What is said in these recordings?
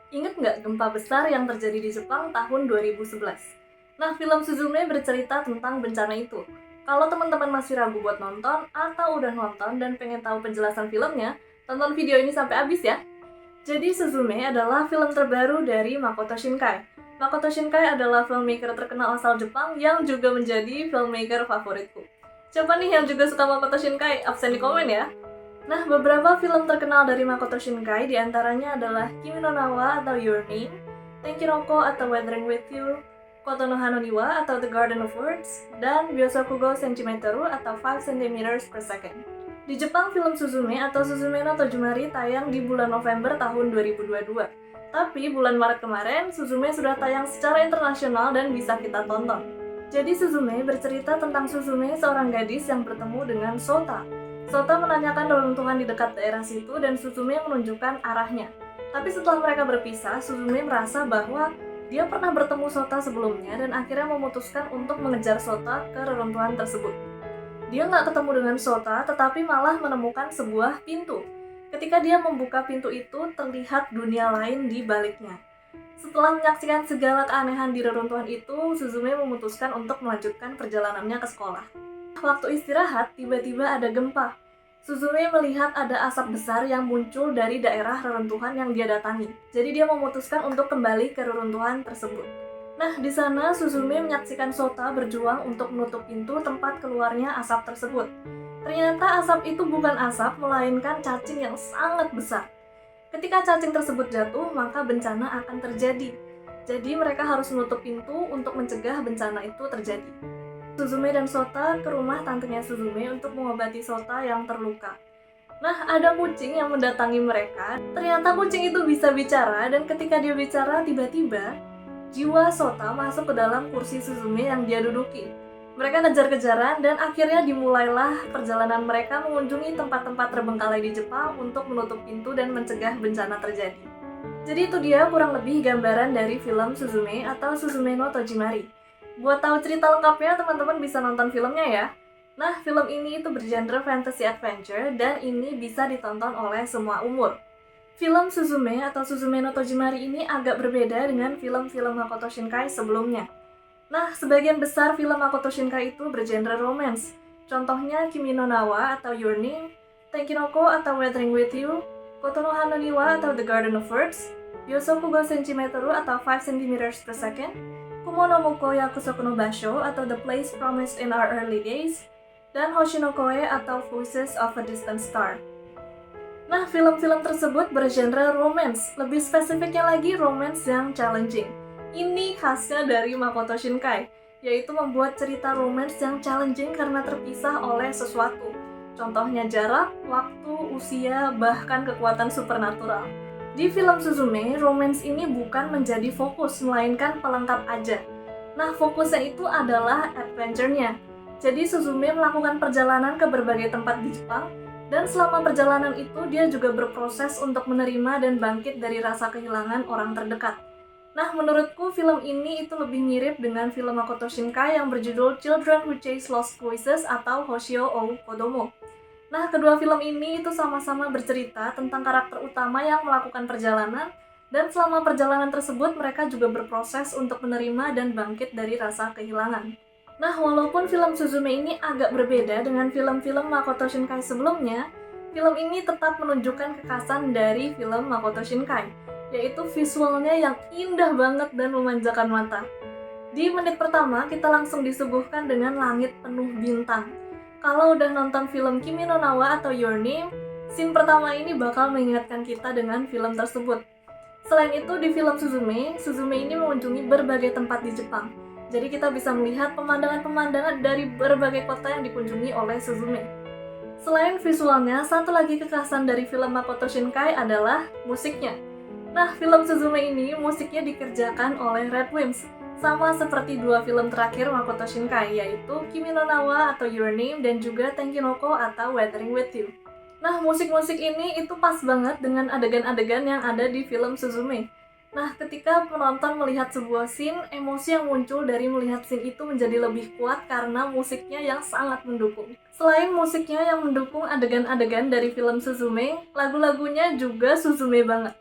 Ingat nggak gempa besar yang terjadi di Jepang tahun 2011? Nah, film Suzume bercerita tentang bencana itu. Kalau teman-teman masih ragu buat nonton atau udah nonton dan pengen tahu penjelasan filmnya, tonton video ini sampai habis ya. Jadi Suzume adalah film terbaru dari Makoto Shinkai. Makoto Shinkai adalah filmmaker terkenal asal Jepang yang juga menjadi filmmaker favoritku. Siapa nih yang juga suka Makoto Shinkai? Absen di komen ya. Nah, beberapa film terkenal dari Makoto Shinkai diantaranya adalah Kimi no Na wa atau Your Name, Tenkinoko atau Weathering with You, Koto no Hano ni wa atau The Garden of Words, dan Byosoku go Centimeteru atau 5 cm per second. Di Jepang, film Suzume atau Suzume no Tojimari tayang di bulan November tahun 2022. Tapi bulan Maret kemarin, Suzume sudah tayang secara internasional dan bisa kita tonton. Jadi Suzume bercerita tentang Suzume, seorang gadis yang bertemu dengan Sota. Sota menanyakan reruntuhan di dekat daerah situ dan Suzume menunjukkan arahnya. Tapi setelah mereka berpisah, Suzume merasa bahwa dia pernah bertemu Sota sebelumnya dan akhirnya memutuskan untuk mengejar Sota ke reruntuhan tersebut. Dia nggak ketemu dengan Sota, tetapi malah menemukan sebuah pintu. Ketika dia membuka pintu itu, terlihat dunia lain di baliknya. Setelah menyaksikan segala keanehan di reruntuhan itu, Suzume memutuskan untuk melanjutkan perjalanannya ke sekolah. Waktu istirahat, tiba-tiba ada gempa. Suzume melihat ada asap besar yang muncul dari daerah reruntuhan yang dia datangi. Jadi dia memutuskan untuk kembali ke reruntuhan tersebut. Nah, di sana Suzume menyaksikan Sota berjuang untuk menutup pintu tempat keluarnya asap tersebut. Ternyata asap itu bukan asap, melainkan cacing yang sangat besar. Ketika cacing tersebut jatuh, maka bencana akan terjadi. Jadi mereka harus menutup pintu untuk mencegah bencana itu terjadi. Suzume dan Sota ke rumah tantenya Suzume untuk mengobati Sota yang terluka. Nah, ada kucing yang mendatangi mereka. Ternyata kucing itu bisa bicara, dan ketika dia bicara, tiba-tiba jiwa Sota masuk ke dalam kursi Suzume yang dia duduki. Mereka kejar-kejaran dan akhirnya dimulailah perjalanan mereka mengunjungi tempat-tempat terbengkalai di Jepang untuk menutup pintu dan mencegah bencana terjadi. Jadi itu dia kurang lebih gambaran dari film Suzume atau Suzume no Tojimari. Buat tahu cerita lengkapnya, teman-teman bisa nonton filmnya ya. Nah, film ini itu bergenre fantasy adventure dan ini bisa ditonton oleh semua umur. Film Suzume atau Suzume no Tojimari ini agak berbeda dengan film-film Makoto Shinkai sebelumnya. Nah, sebagian besar film Makoto Shinkai itu bergenre romance. Contohnya Kimi no Na wa atau Your Name, Tenkinoko atau Weathering with You, Koto no Hano ni wa atau The Garden of Words, Byosoku go Centimeteru atau 5 cm per second, Kumo no Muko Yakusoku no Basho atau The Place Promised in Our Early Days, dan Hoshi no Koe atau Voices of a Distant Star. Nah, film-film tersebut bergenre romance, lebih spesifiknya lagi romance yang challenging. Ini khasnya dari Makoto Shinkai, yaitu membuat cerita romance yang challenging karena terpisah oleh sesuatu. Contohnya jarak, waktu, usia, bahkan kekuatan supernatural. Di film Suzume, romance ini bukan menjadi fokus, melainkan pelengkap aja. Nah, fokusnya itu adalah adventure-nya. Jadi Suzume melakukan perjalanan ke berbagai tempat di Jepang, dan selama perjalanan itu dia juga berproses untuk menerima dan bangkit dari rasa kehilangan orang terdekat. Nah, menurutku film ini itu lebih mirip dengan film Makoto Shinkai yang berjudul Children Who Chase Lost Voices atau Hoshio ou Kodomo. Nah, kedua film ini itu sama-sama bercerita tentang karakter utama yang melakukan perjalanan, dan selama perjalanan tersebut mereka juga berproses untuk menerima dan bangkit dari rasa kehilangan. Nah, walaupun film Suzume ini agak berbeda dengan film-film Makoto Shinkai sebelumnya, film ini tetap menunjukkan kekhasan dari film Makoto Shinkai, yaitu visualnya yang indah banget dan memanjakan mata. Di menit pertama, kita langsung disuguhkan dengan langit penuh bintang. Kalau udah nonton film Kimi no Na wa atau Your Name, scene pertama ini bakal mengingatkan kita dengan film tersebut. Selain itu, di film Suzume ini mengunjungi berbagai tempat di Jepang. Jadi kita bisa melihat pemandangan-pemandangan dari berbagai kota yang dikunjungi oleh Suzume. Selain visualnya, satu lagi kekhasan dari film Makoto Shinkai adalah musiknya. Nah, film Suzume ini musiknya dikerjakan oleh Red Wimps, sama seperti dua film terakhir Makoto Shinkai, yaitu Kimi no Na wa atau Your Name dan juga Tenkinoko atau Weathering with You. Nah, musik-musik ini itu pas banget dengan adegan-adegan yang ada di film Suzume. Nah, ketika penonton melihat sebuah scene, emosi yang muncul dari melihat scene itu menjadi lebih kuat karena musiknya yang sangat mendukung. Selain musiknya yang mendukung adegan-adegan dari film Suzume, lagu-lagunya juga Suzume banget.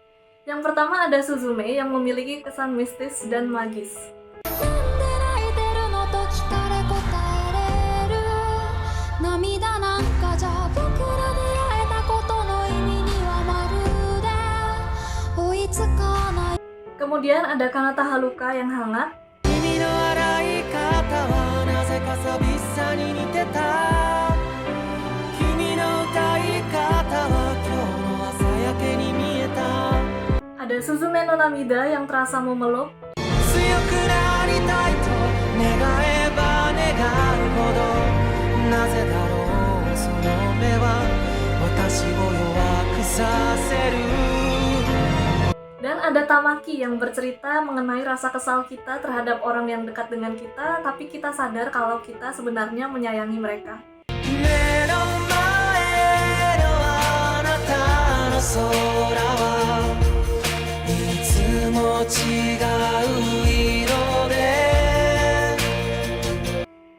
Yang pertama ada Suzume yang memiliki kesan mistis dan magis. Kemudian ada Kanata Haruka yang hangat. Ada Suzume no Namida yang terasa memeluk. Dan ada Tamaki yang bercerita mengenai rasa kesal kita terhadap orang yang dekat dengan kita, tapi kita sadar kalau kita sebenarnya menyayangi mereka.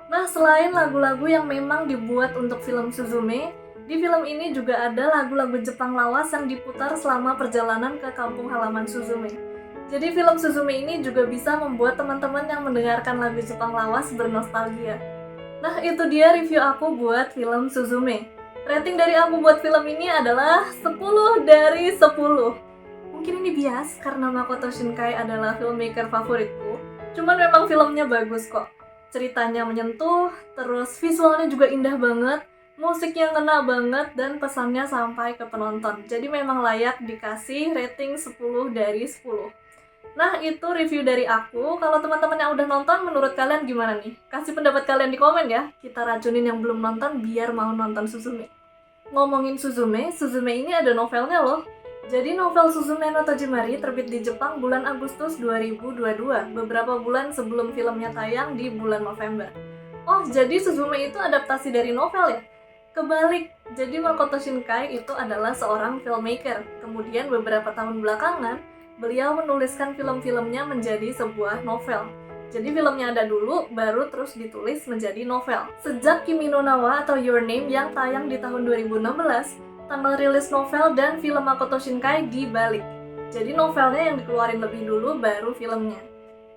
Nah, selain lagu-lagu yang memang dibuat untuk film Suzume, di film ini juga ada lagu-lagu Jepang lawas yang diputar selama perjalanan ke kampung halaman Suzume. Jadi film Suzume ini juga bisa membuat teman-teman yang mendengarkan lagu Jepang lawas bernostalgia. Nah, itu dia review aku buat film Suzume. Rating dari aku buat film ini adalah 10 dari 10. Mungkin ini bias karena Makoto Shinkai adalah filmmaker favoritku. Cuman memang filmnya bagus kok. Ceritanya menyentuh, terus visualnya juga indah banget, musiknya ngena banget, dan pesannya sampai ke penonton. Jadi memang layak dikasih rating 10 dari 10. Nah, itu review dari aku. Kalau teman-teman yang udah nonton, menurut kalian gimana nih? Kasih pendapat kalian di komen ya. Kita racunin yang belum nonton biar mau nonton Suzume. Ngomongin Suzume, Suzume ini ada novelnya loh. Jadi novel Suzume no Tojimari terbit di Jepang bulan Agustus 2022, beberapa bulan sebelum filmnya tayang di bulan November. Oh, jadi Suzume itu adaptasi dari novel ya? Kebalik, jadi Makoto Shinkai itu adalah seorang filmmaker. Kemudian beberapa tahun belakangan, beliau menuliskan film-filmnya menjadi sebuah novel. Jadi filmnya ada dulu, baru terus ditulis menjadi novel. Sejak Kimi no Na wa atau Your Name yang tayang di tahun 2016, tanggal rilis novel dan film Makoto Shinkai dibalik. Jadi novelnya yang dikeluarin lebih dulu, baru filmnya.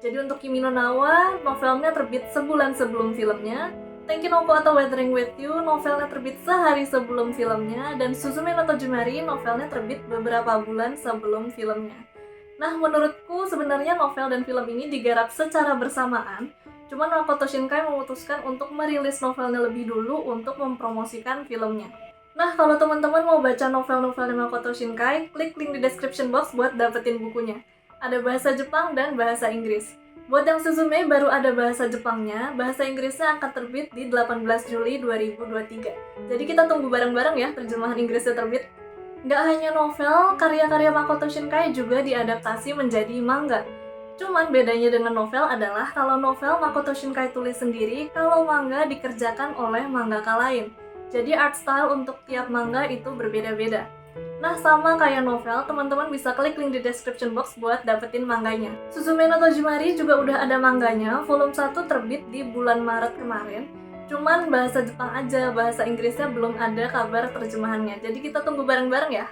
Jadi untuk Kimi no Na wa, novelnya terbit sebulan sebelum filmnya. Tenkinoko atau Weathering with You, novelnya terbit sehari sebelum filmnya. Dan Suzume no Tojimari, novelnya terbit beberapa bulan sebelum filmnya. Nah, menurutku sebenarnya novel dan film ini digarap secara bersamaan. Cuman Makoto Shinkai memutuskan untuk merilis novelnya lebih dulu untuk mempromosikan filmnya. Nah, kalau teman-teman mau baca novel-novelnya Makoto Shinkai, klik link di description box buat dapetin bukunya. Ada bahasa Jepang dan bahasa Inggris. Buat yang Suzume baru ada bahasa Jepangnya, bahasa Inggrisnya akan terbit di 18 Juli 2023. Jadi kita tunggu bareng-bareng ya terjemahan Inggrisnya terbit. Nggak hanya novel, karya-karya Makoto Shinkai juga diadaptasi menjadi manga. Cuman bedanya dengan novel adalah kalau novel Makoto Shinkai tulis sendiri, kalau manga dikerjakan oleh mangaka lain. Jadi art style untuk tiap manga itu berbeda-beda. Nah, sama kayak novel, teman-teman bisa klik link di description box buat dapetin manganya. Suzume no Tojimari juga udah ada manganya, volume 1 terbit di bulan Maret kemarin. Cuman bahasa Jepang aja, bahasa Inggrisnya belum ada kabar terjemahannya. Jadi kita tunggu bareng-bareng ya.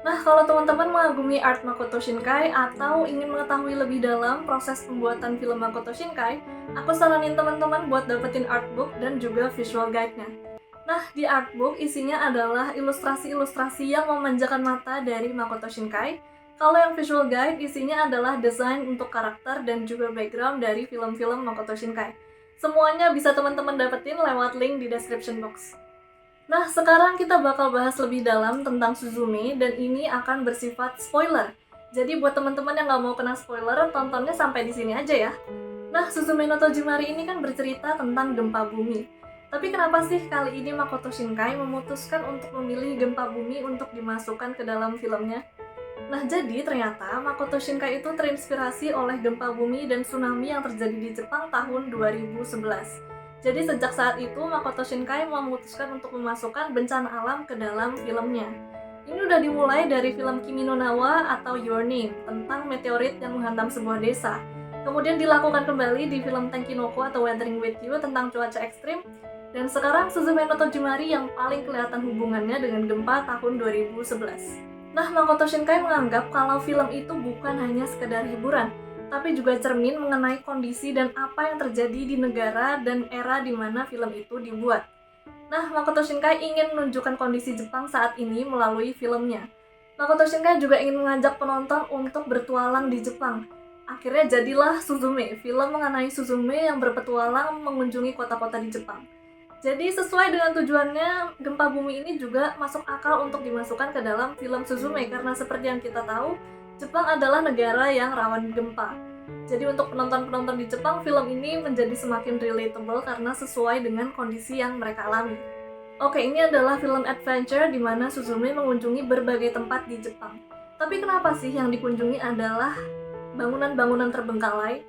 Nah, kalau teman-teman mengagumi art Makoto Shinkai atau ingin mengetahui lebih dalam proses pembuatan film Makoto Shinkai, aku saranin teman-teman buat dapetin artbook dan juga visual guide-nya. Nah, di artbook isinya adalah ilustrasi-ilustrasi yang memanjakan mata dari Makoto Shinkai. Kalau yang visual guide isinya adalah desain untuk karakter dan juga background dari film-film Makoto Shinkai. Semuanya bisa teman-teman dapetin lewat link di description box. Nah, sekarang kita bakal bahas lebih dalam tentang Suzume dan ini akan bersifat spoiler. Jadi buat teman-teman yang nggak mau kena spoiler, tontonnya sampai di sini aja ya. Nah, Suzume no Tojimari ini kan bercerita tentang gempa bumi. Tapi kenapa sih kali ini Makoto Shinkai memutuskan untuk memilih gempa bumi untuk dimasukkan ke dalam filmnya? Nah, jadi ternyata Makoto Shinkai itu terinspirasi oleh gempa bumi dan tsunami yang terjadi di Jepang tahun 2011. Jadi sejak saat itu Makoto Shinkai memutuskan untuk memasukkan bencana alam ke dalam filmnya. Ini udah dimulai dari film Kimi no Na wa atau Your Name tentang meteorit yang menghantam sebuah desa. Kemudian dilakukan kembali di film Tenkinoko atau Weathering with You tentang cuaca ekstrim. Dan sekarang Suzume no Tojimari yang paling kelihatan hubungannya dengan gempa tahun 2011. Nah, Makoto Shinkai menganggap kalau film itu bukan hanya sekedar hiburan, tapi juga cermin mengenai kondisi dan apa yang terjadi di negara dan era di mana film itu dibuat. Nah, Makoto Shinkai ingin menunjukkan kondisi Jepang saat ini melalui filmnya. Makoto Shinkai juga ingin mengajak penonton untuk bertualang di Jepang. Akhirnya jadilah Suzume, film mengenai Suzume yang berpetualang mengunjungi kota-kota di Jepang. Jadi sesuai dengan tujuannya, gempa bumi ini juga masuk akal untuk dimasukkan ke dalam film Suzume karena seperti yang kita tahu, Jepang adalah negara yang rawan gempa. Jadi untuk penonton-penonton di Jepang, film ini menjadi semakin relatable karena sesuai dengan kondisi yang mereka alami. Oke, ini adalah film adventure di mana Suzume mengunjungi berbagai tempat di Jepang. Tapi kenapa sih yang dikunjungi adalah bangunan-bangunan terbengkalai?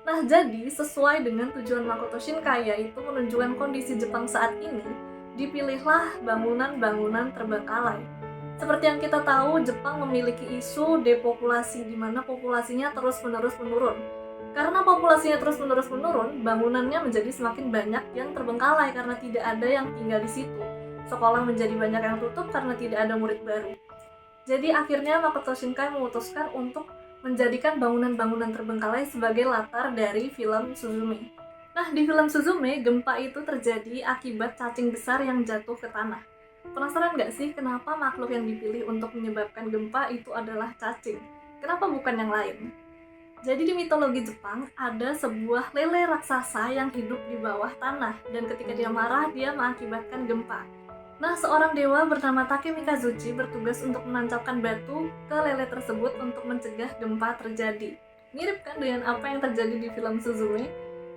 Nah, jadi sesuai dengan tujuan Makoto Shinkai yaitu menunjukkan kondisi Jepang saat ini, dipilihlah bangunan-bangunan terbengkalai. Seperti yang kita tahu, Jepang memiliki isu depopulasi di mana populasinya terus-menerus menurun. Karena populasinya terus-menerus menurun, bangunannya menjadi semakin banyak yang terbengkalai karena tidak ada yang tinggal di situ. Sekolah menjadi banyak yang tutup karena tidak ada murid baru. Jadi akhirnya Makoto Shinkai memutuskan untuk menjadikan bangunan-bangunan terbengkalai sebagai latar dari film Suzume. Nah, di film Suzume, gempa itu terjadi akibat cacing besar yang jatuh ke tanah. Penasaran nggak sih kenapa makhluk yang dipilih untuk menyebabkan gempa itu adalah cacing? Kenapa bukan yang lain? Jadi di mitologi Jepang, ada sebuah lele raksasa yang hidup di bawah tanah, dan ketika dia marah, dia mengakibatkan gempa. Nah, seorang dewa bernama Take Mikazuchi bertugas untuk menancapkan batu ke lele tersebut untuk mencegah gempa terjadi. Mirip kan dengan apa yang terjadi di film Suzume?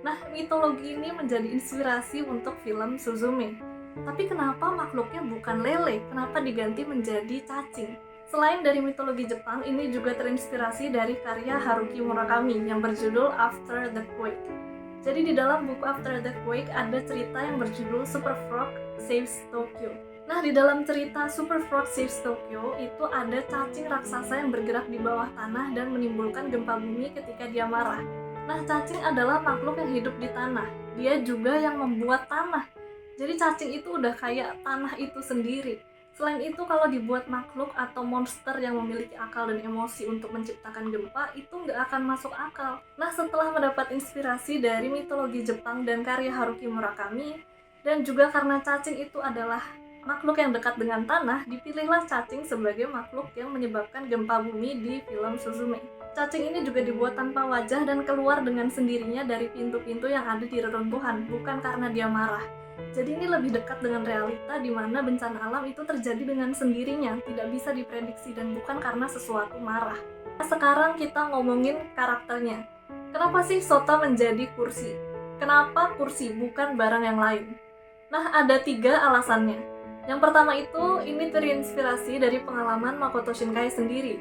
Nah, mitologi ini menjadi inspirasi untuk film Suzume. Tapi kenapa makhluknya bukan lele? Kenapa diganti menjadi cacing? Selain dari mitologi Jepang, ini juga terinspirasi dari karya Haruki Murakami yang berjudul After the Quake. Jadi di dalam buku After the Quake ada cerita yang berjudul Super Frog Saves Tokyo. Nah, di dalam cerita Super Frog Saves Tokyo itu ada cacing raksasa yang bergerak di bawah tanah dan menimbulkan gempa bumi ketika dia marah. Nah, cacing adalah makhluk yang hidup di tanah. Dia juga yang membuat tanah. Jadi cacing itu udah kayak tanah itu sendiri. Selain itu, kalau dibuat makhluk atau monster yang memiliki akal dan emosi untuk menciptakan gempa, itu nggak akan masuk akal. Nah, setelah mendapat inspirasi dari mitologi Jepang dan karya Haruki Murakami, dan juga karena cacing itu adalah makhluk yang dekat dengan tanah, dipilihlah cacing sebagai makhluk yang menyebabkan gempa bumi di film Suzume. Cacing ini juga dibuat tanpa wajah dan keluar dengan sendirinya dari pintu-pintu yang ada di reruntuhan, bukan karena dia marah. Jadi ini lebih dekat dengan realita di mana bencana alam itu terjadi dengan sendirinya, tidak bisa diprediksi dan bukan karena sesuatu marah. Sekarang kita ngomongin karakternya. Kenapa sih Sota menjadi kursi? Kenapa kursi bukan barang yang lain? Nah, ada 3 alasannya. Yang pertama itu, ini terinspirasi dari pengalaman Makoto Shinkai sendiri.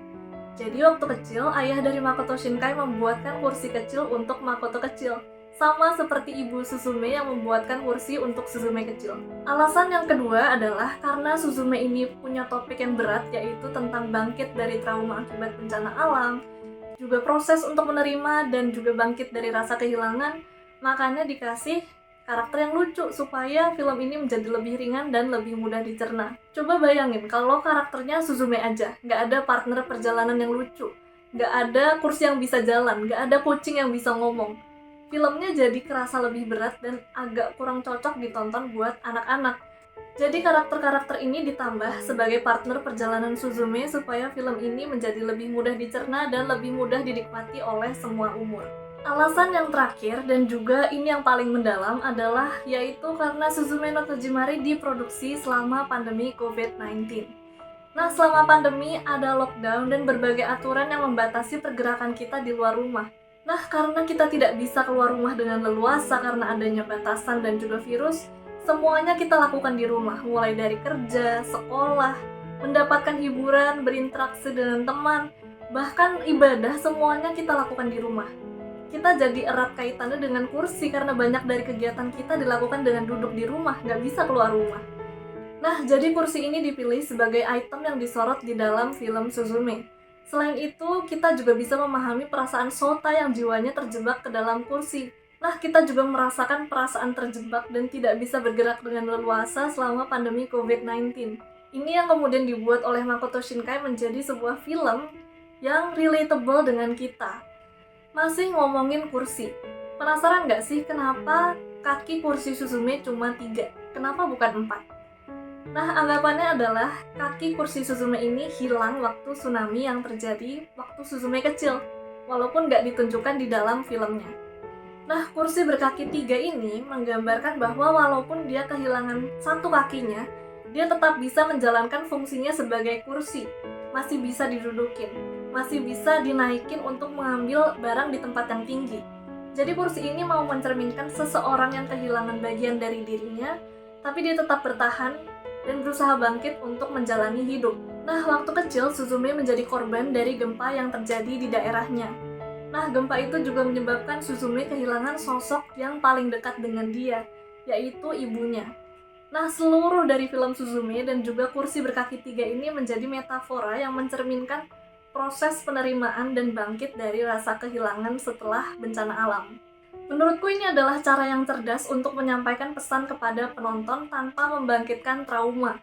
Jadi waktu kecil, ayah dari Makoto Shinkai membuatkan kursi kecil untuk Makoto kecil. Sama seperti ibu Suzume yang membuatkan kursi untuk Suzume kecil. Alasan yang kedua adalah karena Suzume ini punya topik yang berat, yaitu tentang bangkit dari trauma akibat bencana alam, juga proses untuk menerima dan juga bangkit dari rasa kehilangan, makanya dikasih karakter yang lucu supaya film ini menjadi lebih ringan dan lebih mudah dicerna. Coba bayangin kalau karakternya Suzume aja, nggak ada partner perjalanan yang lucu, nggak ada kursi yang bisa jalan, nggak ada kucing yang bisa ngomong. Filmnya jadi kerasa lebih berat dan agak kurang cocok ditonton buat anak-anak. Jadi karakter-karakter ini ditambah sebagai partner perjalanan Suzume supaya film ini menjadi lebih mudah dicerna dan lebih mudah dinikmati oleh semua umur. Alasan yang terakhir dan juga ini yang paling mendalam adalah yaitu karena Suzume no Tojimari diproduksi selama pandemi COVID-19. Nah, selama pandemi ada lockdown dan berbagai aturan yang membatasi pergerakan kita di luar rumah. Nah, karena kita tidak bisa keluar rumah dengan leluasa karena adanya batasan dan juga virus, semuanya kita lakukan di rumah, mulai dari kerja, sekolah, mendapatkan hiburan, berinteraksi dengan teman, bahkan ibadah, semuanya kita lakukan di rumah. Kita jadi erat kaitannya dengan kursi karena banyak dari kegiatan kita dilakukan dengan duduk di rumah, nggak bisa keluar rumah. Nah, jadi kursi ini dipilih sebagai item yang disorot di dalam film Suzume. Selain itu, kita juga bisa memahami perasaan Sota yang jiwanya terjebak ke dalam kursi. Nah, kita juga merasakan perasaan terjebak dan tidak bisa bergerak dengan leluasa selama pandemi COVID-19. Ini yang kemudian dibuat oleh Makoto Shinkai menjadi sebuah film yang relatable dengan kita. Masih ngomongin kursi. Penasaran nggak sih kenapa kaki kursi Suzume cuma 3? Kenapa bukan 4? Nah, anggapannya adalah kaki kursi Suzume ini hilang waktu tsunami yang terjadi waktu Suzume kecil, walaupun nggak ditunjukkan di dalam filmnya. Nah, kursi berkaki 3 ini menggambarkan bahwa walaupun dia kehilangan satu kakinya, dia tetap bisa menjalankan fungsinya sebagai kursi, masih bisa didudukin, masih bisa dinaikin untuk mengambil barang di tempat yang tinggi. Jadi kursi ini mau mencerminkan seseorang yang kehilangan bagian dari dirinya, tapi dia tetap bertahan dan berusaha bangkit untuk menjalani hidup. Nah, waktu kecil Suzume menjadi korban dari gempa yang terjadi di daerahnya. Nah, gempa itu juga menyebabkan Suzume kehilangan sosok yang paling dekat dengan dia, yaitu ibunya. Nah, seluruh dari film Suzume dan juga kursi berkaki 3 ini menjadi metafora yang mencerminkan proses penerimaan dan bangkit dari rasa kehilangan setelah bencana alam. Menurutku ini adalah cara yang cerdas untuk menyampaikan pesan kepada penonton tanpa membangkitkan trauma.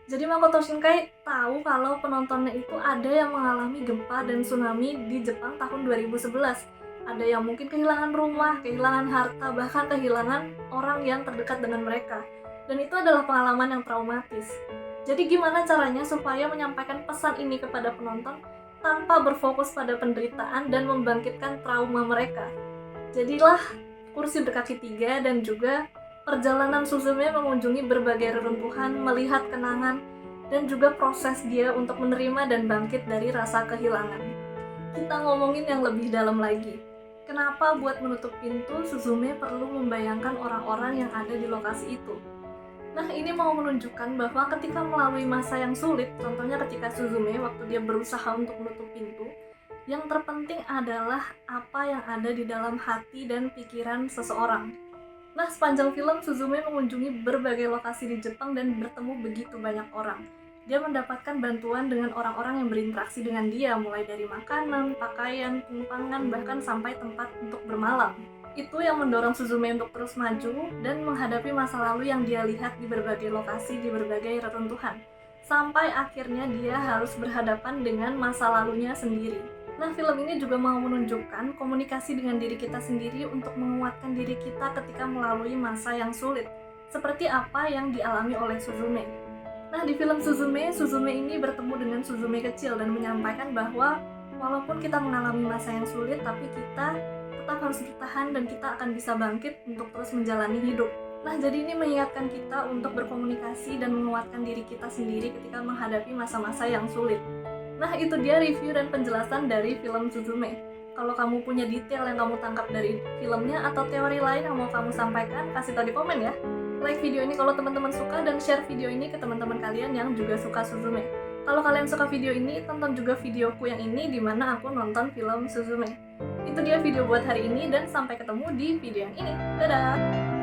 Jadi Makoto Shinkai tahu kalau penontonnya itu ada yang mengalami gempa dan tsunami di Jepang tahun 2011. Ada yang mungkin kehilangan rumah, kehilangan harta, bahkan kehilangan orang yang terdekat dengan mereka. Dan itu adalah pengalaman yang traumatis. Jadi gimana caranya supaya menyampaikan pesan ini kepada penonton tanpa berfokus pada penderitaan dan membangkitkan trauma mereka? Jadilah kursi berkaki 3 dan juga perjalanan Suzume mengunjungi berbagai reruntuhan, melihat kenangan, dan juga proses dia untuk menerima dan bangkit dari rasa kehilangan. Kita ngomongin yang lebih dalam lagi. Kenapa buat menutup pintu Suzume perlu membayangkan orang-orang yang ada di lokasi itu? Nah, ini mau menunjukkan bahwa ketika melalui masa yang sulit, contohnya ketika Suzume waktu dia berusaha untuk menutup pintu, yang terpenting adalah apa yang ada di dalam hati dan pikiran seseorang. Nah, sepanjang film Suzume mengunjungi berbagai lokasi di Jepang dan bertemu begitu banyak orang. Dia mendapatkan bantuan dengan orang-orang yang berinteraksi dengan dia, mulai dari makanan, pakaian, tumpangan, bahkan sampai tempat untuk bermalam. Itu yang mendorong Suzume untuk terus maju dan menghadapi masa lalu yang dia lihat di berbagai lokasi, di berbagai reruntuhan. Sampai akhirnya dia harus berhadapan dengan masa lalunya sendiri. Nah, film ini juga mau menunjukkan komunikasi dengan diri kita sendiri untuk menguatkan diri kita ketika melalui masa yang sulit, seperti apa yang dialami oleh Suzume. Nah, di film Suzume, Suzume ini bertemu dengan Suzume kecil dan menyampaikan bahwa walaupun kita mengalami masa yang sulit, tapi kita tetap harus bertahan dan kita akan bisa bangkit untuk terus menjalani hidup. Nah, jadi ini mengingatkan kita untuk berkomunikasi dan menguatkan diri kita sendiri ketika menghadapi masa-masa yang sulit. Nah, itu dia review dan penjelasan dari film Suzume. Kalau kamu punya detail yang kamu tangkap dari filmnya atau teori lain yang mau kamu sampaikan, kasih tahu di komen ya. Like video ini kalau teman-teman suka dan share video ini ke teman-teman kalian yang juga suka Suzume. Kalau kalian suka video ini, tonton juga videoku yang ini di mana aku nonton film Suzume. Itu dia video buat hari ini dan sampai ketemu di video yang ini. Dadah!